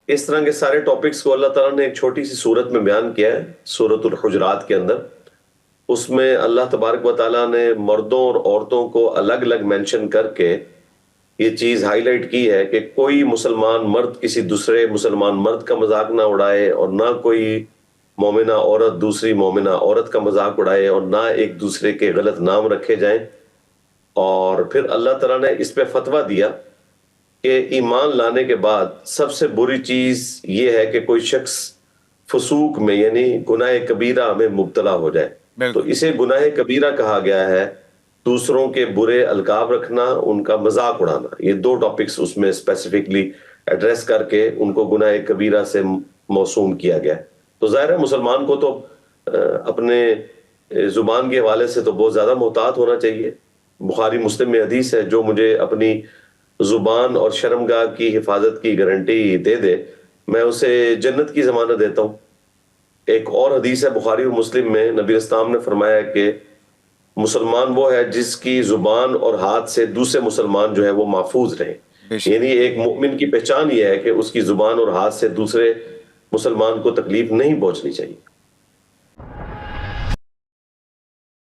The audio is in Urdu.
اس طرح کے سارے ٹاپکس کو اللہ تعالیٰ نے ایک چھوٹی سی صورت میں بیان کیا ہے، سورۃ الحجرات کے اندر۔ اس میں اللہ تبارک و تعالیٰ نے مردوں اور عورتوں کو الگ الگ مینشن کر کے یہ چیز ہائی لائٹ کی ہے کہ کوئی مسلمان مرد کسی دوسرے مسلمان مرد کا مذاق نہ اڑائے، اور نہ کوئی مومنہ عورت دوسری مومنہ عورت کا مذاق اڑائے، اور نہ ایک دوسرے کے غلط نام رکھے جائیں۔ اور پھر اللہ تعالیٰ نے اس پہ فتویٰ دیا کہ ایمان لانے کے بعد سب سے بری چیز یہ ہے کہ کوئی شخص فسوق میں یعنی گناہ کبیرہ میں مبتلا ہو جائے، تو بالکل اسے گناہ کبیرہ کہا گیا ہے۔ دوسروں کے برے القاب رکھنا، ان کا مذاق اڑانا، یہ دو ٹاپکس اس میں اسپیسیفکلی ایڈریس کر کے ان کو گناہ کبیرہ سے موسوم کیا گیا ہے۔ تو ظاہر ہے مسلمان کو تو اپنے زبان کے حوالے سے تو بہت زیادہ محتاط ہونا چاہیے۔ بخاری مسلم میں حدیث ہے، جو مجھے اپنی زبان اور شرمگاہ کی حفاظت کی گارنٹی دے دے، میں اسے جنت کی ضمانت دیتا ہوں۔ ایک اور حدیث ہے بخاری و مسلم میں، نبی اسلام نے فرمایا کہ مسلمان وہ ہے جس کی زبان اور ہاتھ سے دوسرے مسلمان جو ہے وہ محفوظ رہیں۔ بے شک یعنی ایک مومن کی پہچان یہ ہے کہ اس کی زبان اور ہاتھ سے دوسرے مسلمان کو تکلیف نہیں پہنچنی چاہیے۔